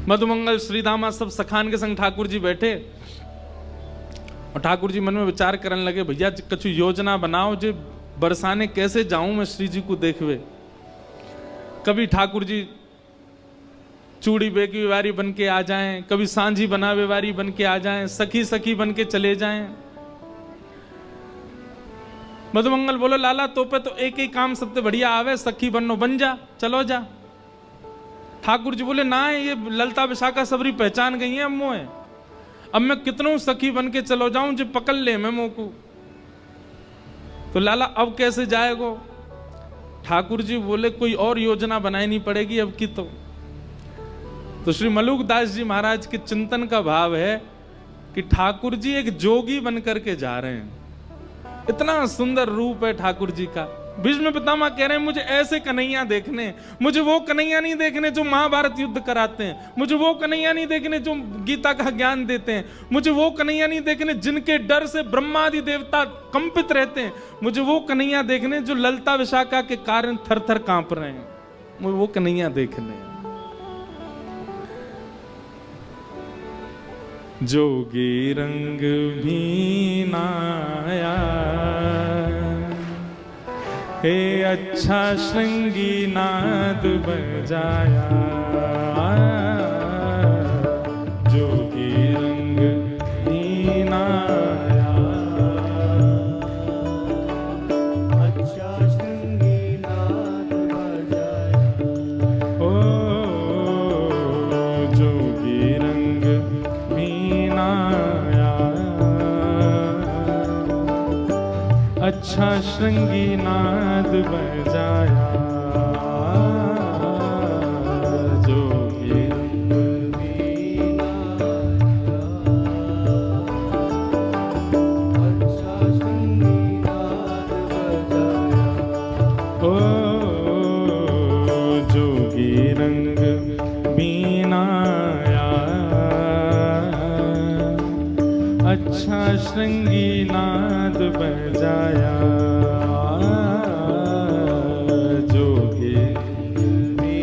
मधुमंगल श्रीधामा सब सखान के संग ठाकुर जी बैठे और ठाकुर जी मन में विचार करने लगे, भैया कछु योजना बनाओ जे बरसाने कैसे जाऊं मैं श्री जी को देखवे। कभी ठाकुर जी चूड़ी बेकी वारी बन के आ जाएं, कभी सांझी बनावे वारी बन के आ जाएं, सखी सखी बन के चले जाएं। मधुमंगल बोलो, लाला तो पे तो एक ही काम सबसे बढ़िया आवे, सखी बनो, बन जा, चलो जा। ठाकुर जी बोले, ना ये ललता विशाखा सबरी पहचान गई है, अब मोए अब मैं कितनों सखी बन के चलो जाऊं जो पकड़ ले मैं मोह को। तो लाला अब कैसे जाएगो? ठाकुर जी बोले कोई और योजना बनानी पड़ेगी अब की। तो श्री मलुकदास जी महाराज के चिंतन का भाव है कि ठाकुर जी एक जोगी बन करके जा रहे हैं। इतना सुंदर रूप है ठाकुर जी का। भीष्म पितामह कह रहे हैं मुझे ऐसे कन्हैया देखने, मुझे वो कन्हैया नहीं देखने जो महाभारत युद्ध कराते हैं, मुझे वो कन्हैया नहीं देखने जो गीता का ज्ञान देते हैं, मुझे वो कन्हैया नहीं देखने जिनके डर से ब्रह्मादि देवता कंपित रहते हैं, मुझे वो कन्हैया देखने जो ललता विशाखा के कारण थर थर कांप रहे हैं, मुझे वो कन्हैया देखने। जोगी रंग भी नाया हे अच्छा श्रृंगी नाद बजाया, जोगी रंग भी नाया अच्छा श्रृंगी नाद बजाया। ओ जोगी रंग भी नाया अच्छा श्रृंगी नाद बजाया, जोगी रंग भी नाया अच्छा श्रृंगी नाद बजाया। ओ जोगी रंग भी नाया अच्छा श्रृंगी नाद बजाया, जोगी भी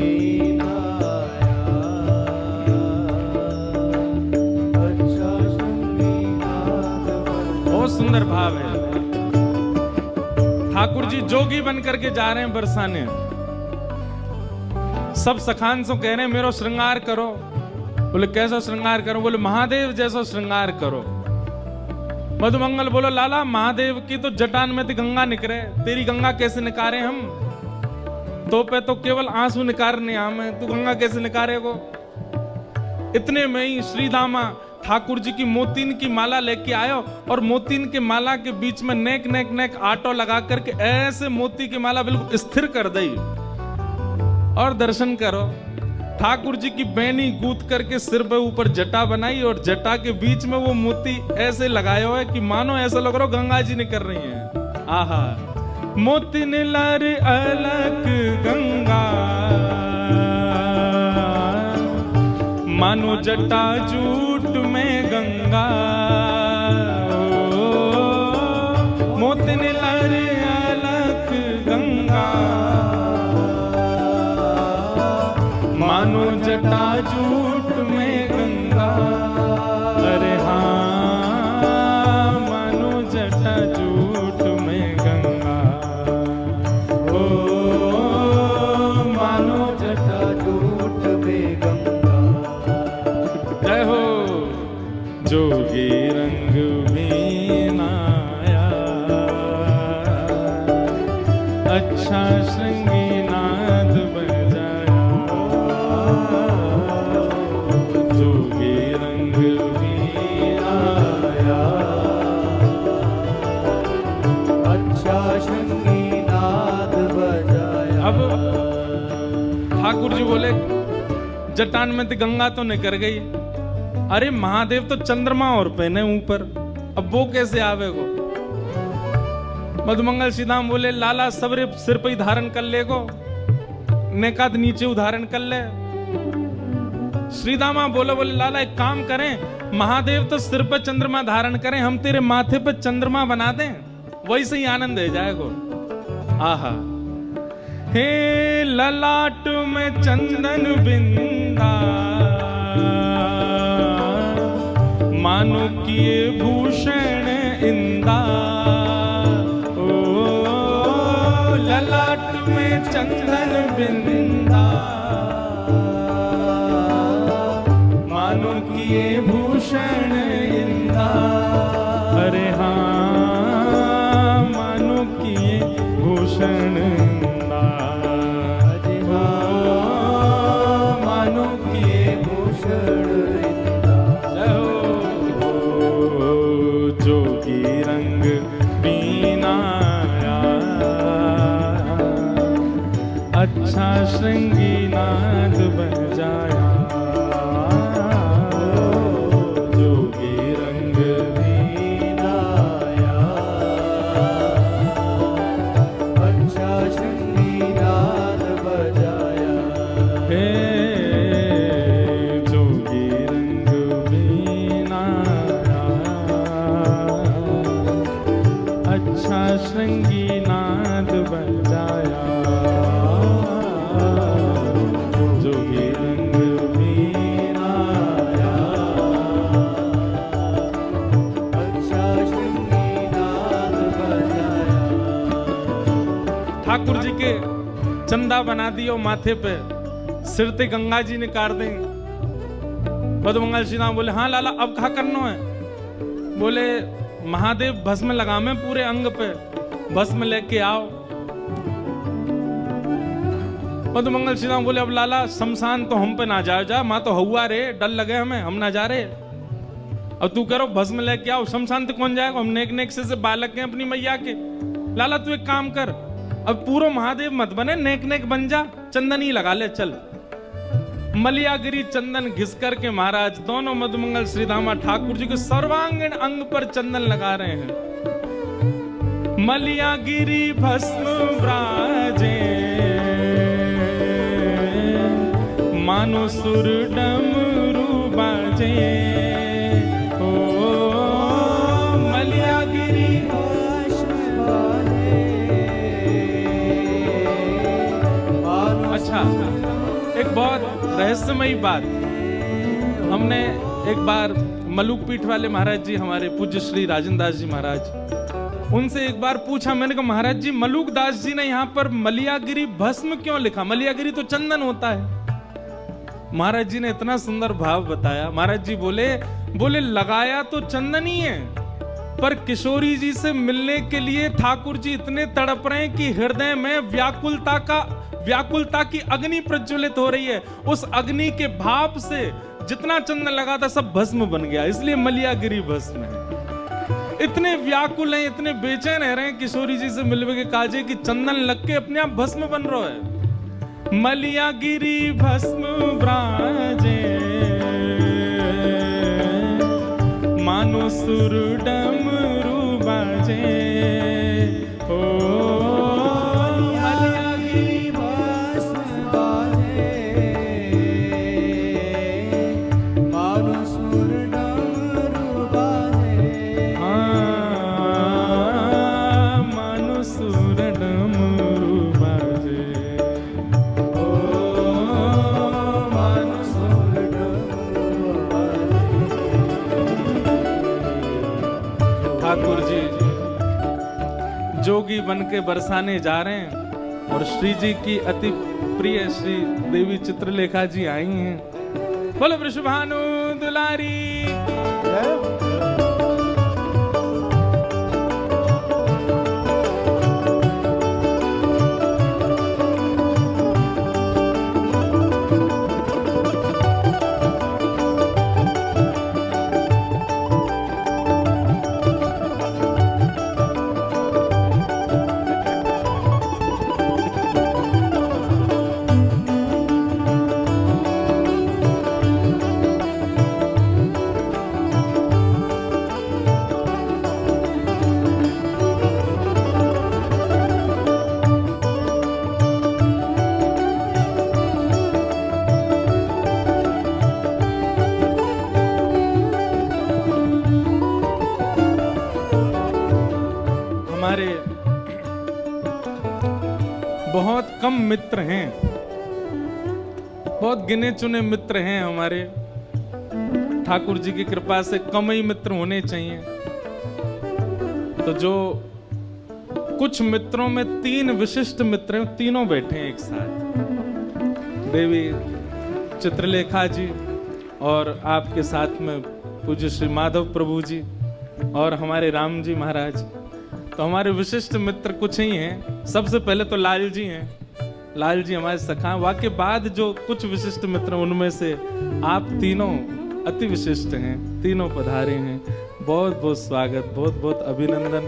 नाया अच्छा श्रृंगी नाद बजाया। बहुत सुंदर भाव है। ठाकुर जी जोगी बन करके जा रहे हैं बरसाने। सब सखान से कह रहे हैं मेरो श्रृंगार करो। बोले कैसा श्रृंगार करो? बोले महादेव जैसा श्रृंगार करो। मधुमंगल बोलो लाला महादेव की तो जटान में थी गंगा निकले, तेरी गंगा कैसे निकारे हम? तो पे तो केवल आंसू निकारने हमें, तू गंगा कैसे निकारेगो? इतने में ही श्री दामा ठाकुर जी की मोतीन की माला लेके आयो और मोतीन के माला के बीच में नेक नेक नेक आटो लगा करके ऐसे मोती की माला बिल्कुल स्थिर कर दी और दर्शन करो। ठाकुर जी की बैनी गूंथ करके सिर पे ऊपर जटा बनाई और जटा के बीच में वो मोती ऐसे लगाया हुआ है कि मानो ऐसा लग रहा हो गंगा जी निकल रही हैं। आहा मोती निलर अलग गंगा मानो जटा जूट में गंगा, मोती निलर अलग गंगा मानो जटा जूट में गंगा। अरे हाँ मानो जटा जूट में गंगा, ओ मानो जटा जूट में गंगा। जय हो जोगी रंग में नाया अच्छा श्रृंगी नाद बजाया, जोगी रंग भी आया अच्छा श्रृंगी नाद बजाया। अब ठाकुर जी बोले जटान में तो गंगा तो निकल गई, अरे महादेव तो चंद्रमा और पहने ऊपर, अब वो कैसे आवेगो? मधुमंगल सीधाम बोले लाला सबरे सिर पे ही धारण कर लेगो, नेकाद नीचे उधारण कर ले। श्रीदामा बोले लाला एक काम करें, महादेव तो सिर पर चंद्रमा धारण करें, हम तेरे माथे पर चंद्रमा बना दें, वैसे ही आनंद है जाएगो। आहा हे ललाट में चंदन बिंदा मानो किए भूषण इंदा, ओ ललाट में चंदन बिंदा मानो किए भूषण इंदा। अरे हाँ मानो किए भूषण इंदा, अरे हाँ मानो किए भूषण इंदा। जय हो जोगी रंग बीनाया फंदा बना दियो माथे पे, सिर ते गंगा जी ने कार दें। मधुमंगल श्री राम बोले हाँ लाला अब कहा करना है? बोले महादेव भस्म लगावे पूरे अंग पे, भस्म लेके आओ। मधुमंगल श्री राम बोले अब लाला शमशान तो हम पे ना जा, माँ तो हुआ रे, डर लगे हमें, हम ना जा रहे। अब तू करो भस्म लेके आओ, शमशान तो कौन जाएगा, हम नेक से बालक हैं अपनी मैया के। लाला तू एक काम कर, अब पूरा महादेव मत बने, नेक बन जा, चंदन ही लगा ले चल। मलियागिरी चंदन घिस करके महाराज दोनों मधुमंगल श्री दामा ठाकुर जी के सर्वांगीण अंग पर चंदन लगा रहे हैं। मलियागिरी भस्म ब्राजे मानो सुर डमरू बाजे। ओ मलियागिरी अच्छा, एक बहुत रहस्यमयी बात, हमने एक बार मलुक पीठ वाले महाराज जी, हमारे पूज्य श्री राजेंद्र दास जी महाराज, उनसे एक बार पूछा, मैंने कहा महाराज जी मलुक दास जी ने यहाँ पर मलियागिरी भस्म क्यों लिखा, मलियागिरी तो चंदन होता है। महाराज जी ने इतना सुंदर भाव बताया। महाराज जी बोले लगाया तो चंदन ही है, पर किशोरी जी से मिलने के लिए ठाकुर जी इतने तड़प रहे हैं कि हृदय में व्याकुलता की अग्नि प्रज्वलित हो रही है। उस अग्नि के भाप से जितना चंदन लगा था सब भस्म बन गया, इसलिए मलियागिरी भस्म है। इतने व्याकुल हैं, इतने बेचैन रह रहे हैं किशोरी जी से मिलने के काजे कि चंदन लग के अपने आप भस्म बन रहा है। मलियागिरी भस्म ब्राजे मानो सुर डमरू बाजे। ओ मलियागिरी भस्म बाजे मानो सुर डमरू बाजे। हाँ मानो सुर डमरू बाजे। ठाकुर जी जोगी बन के बरसाने जा रहे हैं और श्री जी की अति प्रिय श्री देवी चित्रलेखा जी आई हैं। बोलो वृषभानु दुलारी। बहुत कम मित्र हैं, बहुत गिने चुने मित्र हैं हमारे। ठाकुर जी की कृपा से कम ही मित्र होने चाहिए। तो जो कुछ मित्रों में 3 विशिष्ट मित्र हैं, तीनों बैठे हैं एक साथ। देवी चित्रलेखा जी और आपके साथ में पूज्य श्री माधव प्रभु जी और हमारे राम जी महाराज। तो हमारे विशिष्ट मित्र कुछ ही हैं। सबसे पहले तो लाल जी हैं। लाल जी हमारे सखा। वाके बाद जो कुछ विशिष्ट मित्र, उनमें से आप तीनों अति विशिष्ट हैं, तीनों पधारे हैं। बहुत बहुत स्वागत, बहुत बहुत अभिनंदन।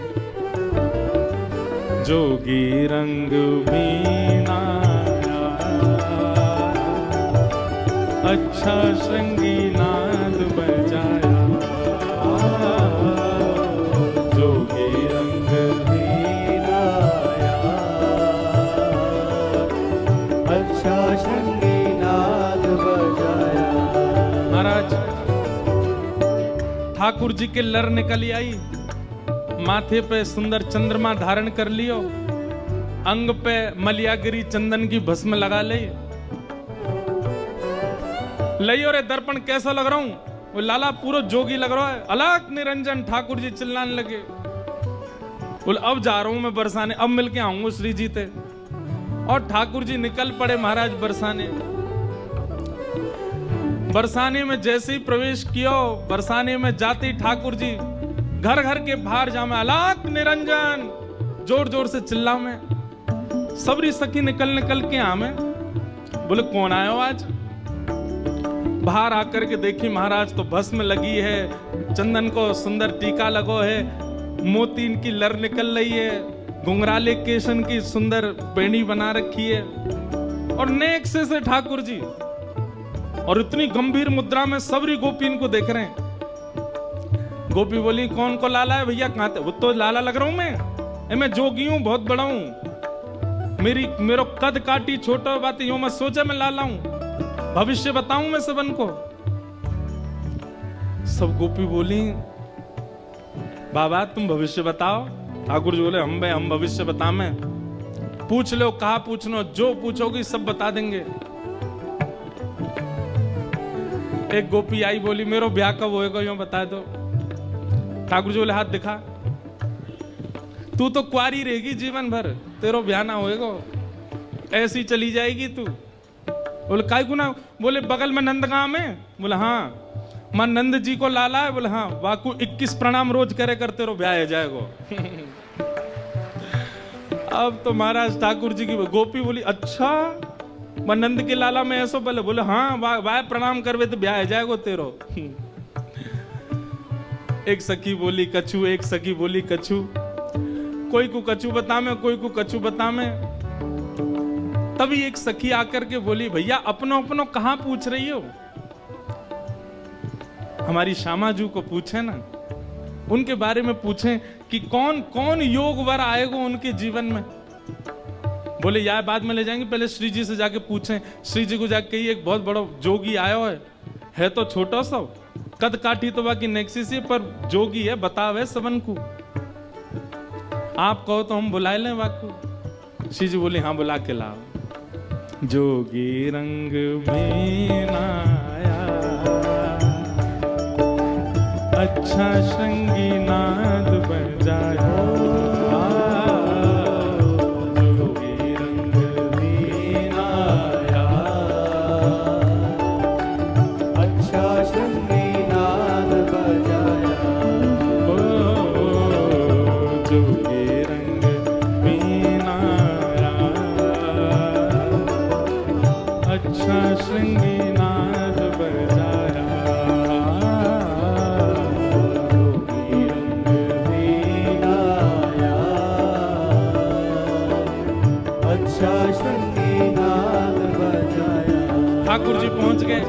जोगी रंग बीना अच्छा श्रृंगी नाद बजाया। जोगी रंग बीना अच्छा श्रृंगी नाद बजाया। महाराज ठाकुर जी के लर निकल आई, माथे पे सुंदर चंद्रमा धारण कर लियो, अंग पे मलियागिरी चंदन की भस्म लगा ले। लियो रे दर्पण कैसा लग रहा हूं? वो लाला पूरा जोगी लग रहा है। अलग निरंजन ठाकुर जी चिल्लाने लगे। बोले अब जा रहा हूं मैं बरसाने, अब मिलके आऊंगा श्री जी ते। और ठाकुर जी निकल पड़े महाराज बरसाने। बरसाने में जैसे ही प्रवेश किया, बरसाने में जाते ही ठाकुर जी घर घर के बाहर जामे अलाक निरंजन जोर जोर से चिल्ला में। सबरी सखी निकल के आमे, बोले कौन आयो आज? बाहर आकर के देखी महाराज तो भस्म लगी है, चंदन को सुंदर टीका लगो है, मोती इनकी लर निकल रही है, घुंघराले केशन की सुंदर बेणी बना रखी है, और नेक से ठाकुर जी, और इतनी गंभीर मुद्रा में सबरी गोपी इनको देख रहे हैं। गोपी बोली कौन को लाला है भैया? कहां थे? वो तो लाला लग रहा हूं मैं जोगी हूं, बहुत बड़ा हूं, मेरो कद काटी छोटा बात यूं मत सोचा मैं लाला हूं, भविष्य बताऊं मैं सबन को। सब गोपी बोली बाबा तुम भविष्य बताओ। ठाकुर जी बोले हम भविष्य बता में, पूछ लो कहा पूछनो, जो पूछोगी सब बता देंगे। एक गोपी आई बोली मेरो ब्याह कब होएगा यूं बता दो। ठाकुर जी बोले हाथ दिखा, तू तो कुआरी रहेगी जीवन भर, तेरो ब्याह ना होएगा, ऐसी चली जाएगी तू। बोले काय गुना? बोले बगल में नंदगांव में। बोले हाँ। मां नंद जी को लाला है? बोले हाँ। वाकू 21 प्रणाम रोज करे करते रहो, ब्याह जाएगा। अब तो महाराज ठाकुर जी की गोपी बोली अच्छा मां नंद के लाला में ऐसो बोले? बोले हाँ वाह प्रणाम करवे तो ब्याह जाएगो तेरो। एक सखी बोली कछु, एक सखी बोली कछु, कोई को कछु बता में, कोई को कछु बता में। तभी एक सखी आकर के बोली भैया अपनो कहां पूछ रही हो? हमारी श्यामाजू को पूछे ना, उनके बारे में पूछें कि कौन कौन योग वर आएगा उनके जीवन में। बोले यार बाद में ले जाएंगे, पहले श्री जी से जाके पूछें। श्री जी को जाके कही एक बहुत बड़ा जोगी आयो है तो छोटा सा, कद काठी तो बाकी नेक्सी से, पर जोगी है बतावे सबन को। आप कहो तो हम बुला लें वाकू। श्री जी बोले हाँ बुला के लाओ। जोगी रंग में आया, अच्छा श्रृंगी नाद बजाया, जोगी रंग में आया, अच्छा श्रृंगी नाद बजाया, जोगी रंग में आया, अच्छा श्रृंगी नाद बजाया, जोगी रंग में आया, अच्छा श्रृंगी नाद बजाया। ठाकुर जी पहुंच गए,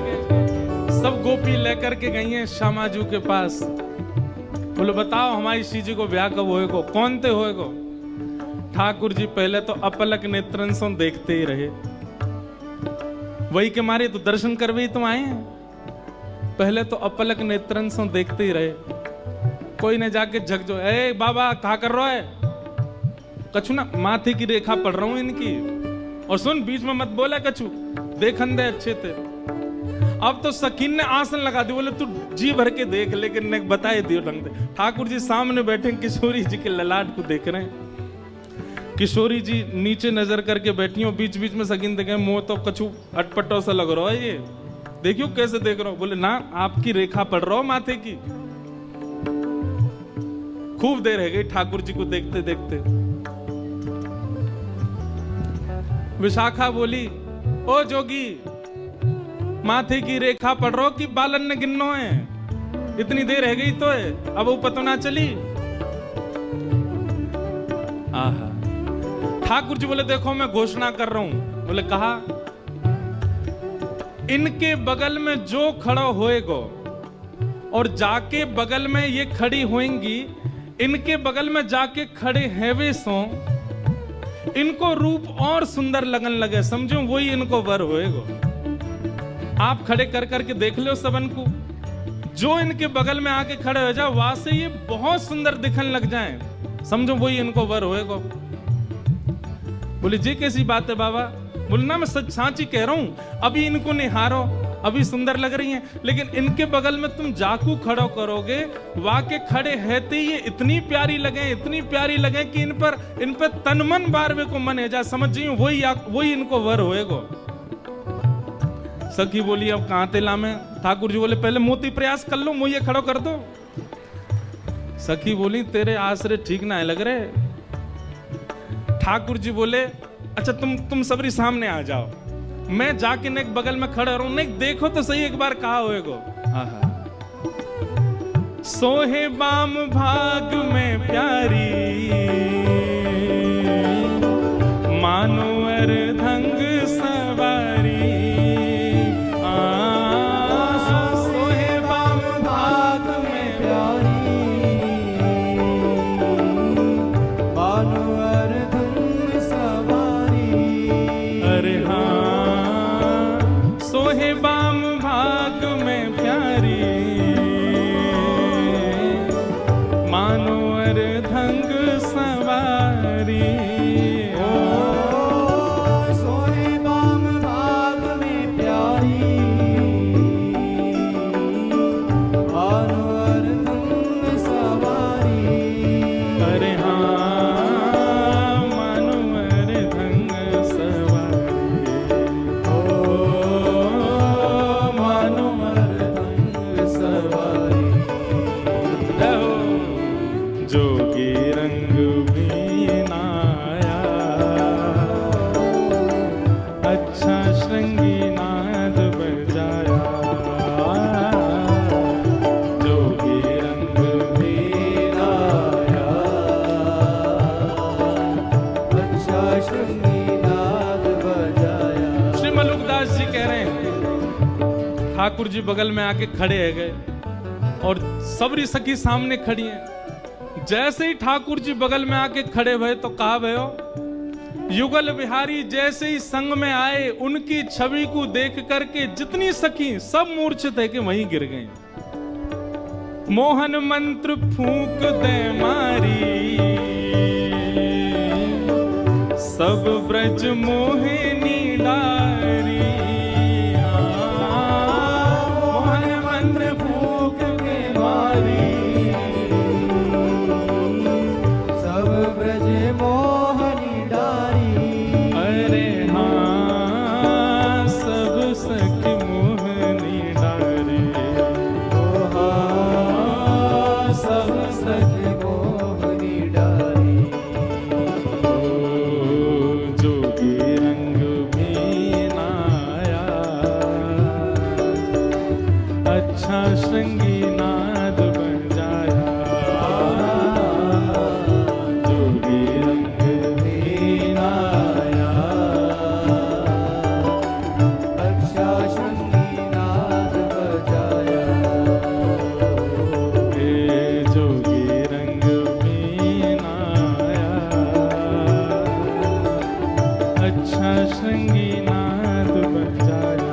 सब गोपी लेकर के गई हैं श्यामाजू के पास। बोले बताओ हमारी श्री जी को ब्याह कब होएगो, कौन ते होएगो? ठाकुर जी पहले तो अपलक नेत्रन से देखते ही रहे, वही के मारे तो दर्शन करवे ही तुम आए हैं। पहले तो अपलक नेत्रन से देखते ही रहे, कोई ने जाके झक जो ए बाबा कहा कर रहा है? कछु ना माथे की रेखा पढ़ रहा हूं इनकी, और सुन बीच में मत बोला कछु, देखन दे अच्छे थे। अब तो सकीन ने आसन लगा दी, बोले तू जी भर के देख, लेकिन ने बताए दियो ढंग से। ठाकुर जी सामने बैठे किशोरी जी के ललाट को देख रहे हैं। किशोरी जी नीचे नजर करके बैठी हो, बीच बीच में सकीन देखे, मुंह तो कछु अटपटो सा लग रहा है, ये देखियो कैसे देख रहा हो। बोले ना आपकी रेखा पढ़ रहा हो माथे की। खूब देर रह गई ठाकुर जी को देखते देखते। विशाखा बोली ओ जोगी माथे की रेखा पढ़ रहा हो कि बालन ने गिनो है? इतनी देर रह गई तो है, अब वो पता ना चली। आहा। ठाकुर जी बोले देखो मैं घोषणा कर रहा हूं। बोले कहा इनके बगल में जो खड़ा होएगा और जाके बगल में ये खड़ी होंगी, इनके बगल में जाके खड़े हैवे सो इनको रूप और सुंदर लगन लगे, समझो वही इनको वर होएगा। आप खड़े कर करके देख लो सबन को, जो इनके बगल में आके खड़े हो जाए वहां से ये बहुत सुंदर दिखने लग जाएं, समझो वही इनको वर होएगा। बोले जी कैसी बात है बाबा? बोले ना मैं सच साची कह रहा हूं, अभी इनको निहारो अभी सुंदर लग रही हैं, लेकिन इनके बगल में तुम जाकू खड़ो करोगे, वाके खड़े रहते ही ये इतनी प्यारी लगे कि इन पर तन मन बारवे को मन है जा, समझ जाइयो वही इनको वर होएगो। सखी बोली अब कहां तेला में? ठाकुर जी बोले पहले मोती प्रयास कर लो, मुझे खड़ो कर दो। सखी बोली तेरे आसरे ठीक ना है लग रहे। ठाकुर जी बोले अच्छा तुम सबरी सामने आ जाओ, मैं जाके नेक बगल में खड़ा रहूं, नेक देखो तो सही एक बार कहा होएगो। सोहे बाम भाग में प्यारी, मानो अर्धंग सवारी। सोहे बाम भाग में प्यारी, मानो अर्धंग सवारी। अरे हाँ सोहे बाम भाग में प्यारी, मानो अर्धंग सवारी। सोहे बाम भाग में प्यारी, मानो अर्धंग सवारी। अरे हाँ मानो अर्धंग सवारी। मानो अर्धंग सवारी। जोगी रंग भी नाया, अच्छा श्रृंगी नाद बजाया। जोगी रंग भी आया, अच्छा श्रृंगी नाद बजाया। श्री मलुकदास जी कह रहे हैं ठाकुर जी बगल में आके खड़े है गए और सबरी सखी सामने खड़ी है। जैसे ही ठाकुर जी बगल में आके खड़े भये तो कहा भयो, युगल बिहारी जैसे ही संग में आए उनकी छवि को देख करके जितनी सखी सब मूर्छित है कि वहीं गिर गई। मोहन मंत्र फूंक दे मारी, सब ब्रज मोहिनी डारी। मोहन मंत्र फूंक के मारी, सब ब्रज मोहनी डारी। अरे हाँ सब सखी मोहनी डारी। ओ हाँ, सब सखी मोहनी डारी। जोगी रंग भी नाया, अच्छा श्रृंगी नाद बजाया। जोगी रंग भी नाया, अच्छा श्रृंगी नाद बजाया। हे जोगी रंग भी नाया, अच्छा श्रृंगी नाद बजाया।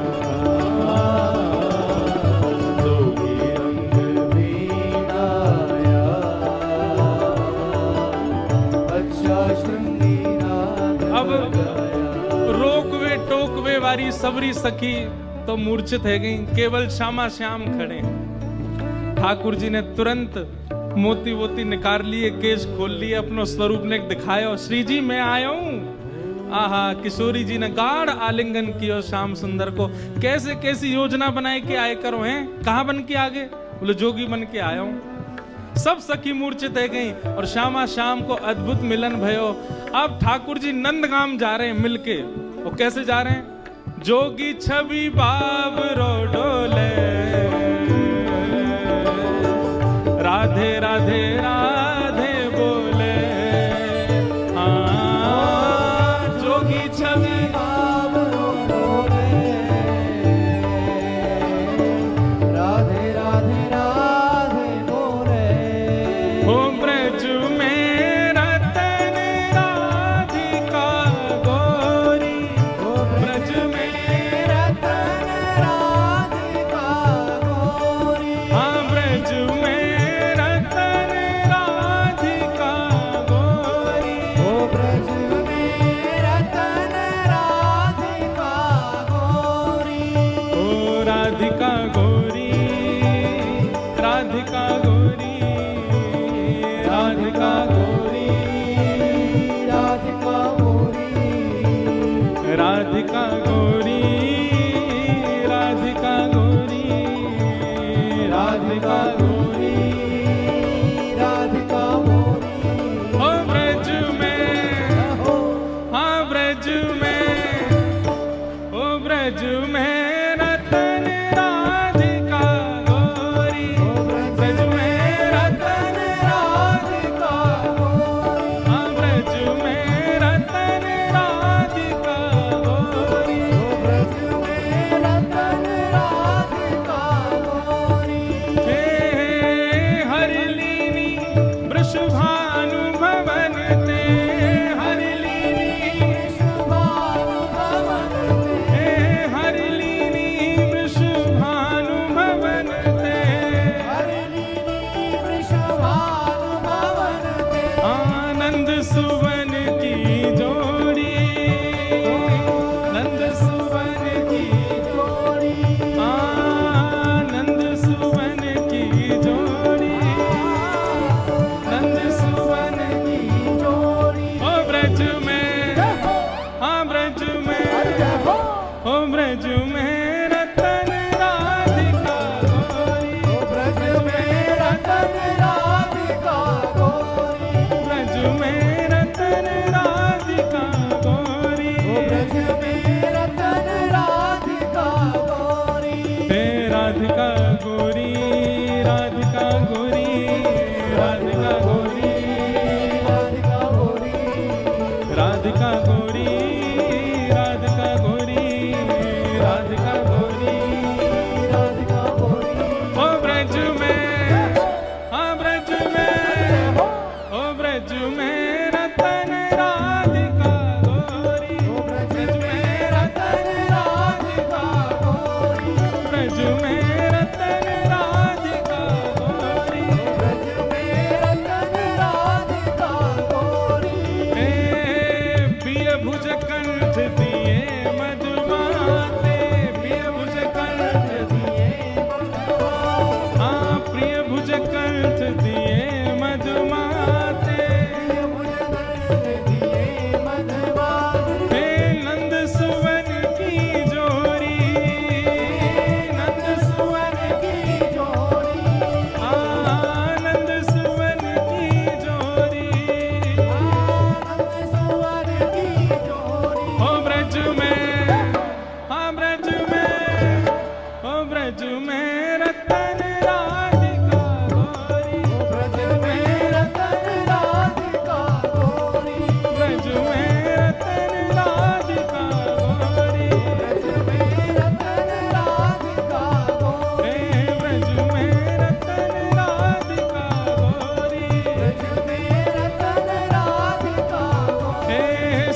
जोगी रंग भी आया, अच्छा श्रृंगी नाद अब बजाया। रोकवे टोकवे वारी सबरी सखी तो मूर्छित है गई, केवल श्यामा श्याम खड़े। ठाकुर जी ने तुरंत मोती वोती निकाल लिए, केश खोल लिए, अपनो स्वरूप ने दिखाया। श्री जी मैं आया हूँ। आहा किशोरी जी ने गाढ़ आलिंगन किया श्याम सुंदर को। कैसे कैसी योजना बनाए के आए करो हैं? कहाँ बन के आगे? बोले जोगी बन के आया हूँ। सब सखी मूर्छित है गई और श्यामा श्याम को अद्भुत मिलन भयो। अब ठाकुर जी नंदगाम जा रहे हैं मिलके। वो कैसे जा रहे हैं? जोगी छवि बाबरो डोले, राधे राधे राधे बोले। हाँ जोगी छवि बाबरो डोले, राधे राधे राधे बोले। हो ब्रज में रतन राधिका गोरी। ओ ब्रज में रतन राधिका गोरी। हाँ ब्रज में रतन राधिका गोरी राधिका मोरी ओ ब्रज में हो हाँ ब्रज में ओ ब्रज में रतन राधिका गोरी ब्रज में रतन राधिका गोरी हाँ ब्रज में रतन राधिका गोरी ब्रज में रतन राधिका गोरी हे हरलीनी वृषभानु भवन ते हरलीनी शुभानु भवन हे हरलीनी वृषभानु भवन ते हरिणी वृषभानु भवन ते आनंद सुवन की जोड़ी नंद सुवन की जोड़ी आनंद सुवन की जोड़ी नंद सुवन की जोड़ी ओ ब्रज में हाँ ब्रज में हो ओ ब्रज में रतन राधिका गोरी ब्रज में रतन राधिका गोरी ब्रज में रतन राधिका गोरी ब्रज में रतन राधिका गोरी हे राधिका गोरी राधिका गोरी राधिका गोरी राधिका गोरी राधिका गोरी राधिका गोरी राधिका गोरी राधिका गोरी ओ ब्रज में हाँ ब्रज में ओ ब्रज में रतन राधिका गोरी ब्रज में रतन राधिका गोरी ब्रज में रतन राधिका गोरी ब्रज में रतन राधिका गोरी हे प्रिय भुज कंठ दिए मधुमाते प्रिय भुज कंठ दिए हाँ प्रिय भुज कंठ दिए मधुमाते हे नंद सुवन की जोड़ी नंद सुवन आनंद सुवन की जोड़ी ओ ब्रज में हाँ ब्रज में ओ ब्रज में रतन राधिका गोरी ब्रज में रतन राधिका गोरी हे ब्रज में रतन राधिका गोरी हे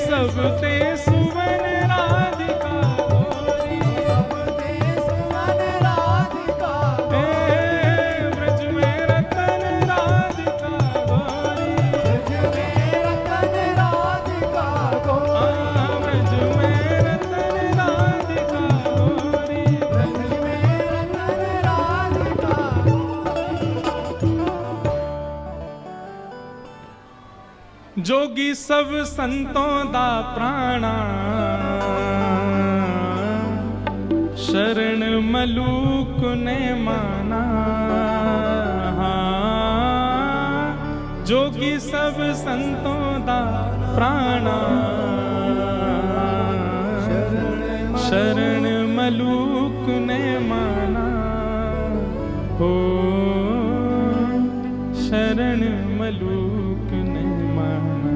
सब ते सुवन राधिका गोरी हे ब्रज में रतन राधिका गोरी हाँ ब्रज में रतन राधिका गोरी जोगी सब संतों दा प्राणा शरण मलूक ने माना जोगी सब संतों दा प्राणा शरण मलूक ने माना हो शरण मलूक ने माना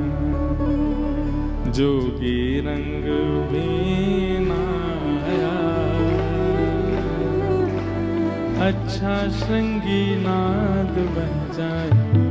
जोगी रंग बीना आया अच्छा श्रृंगी नाद बह जाए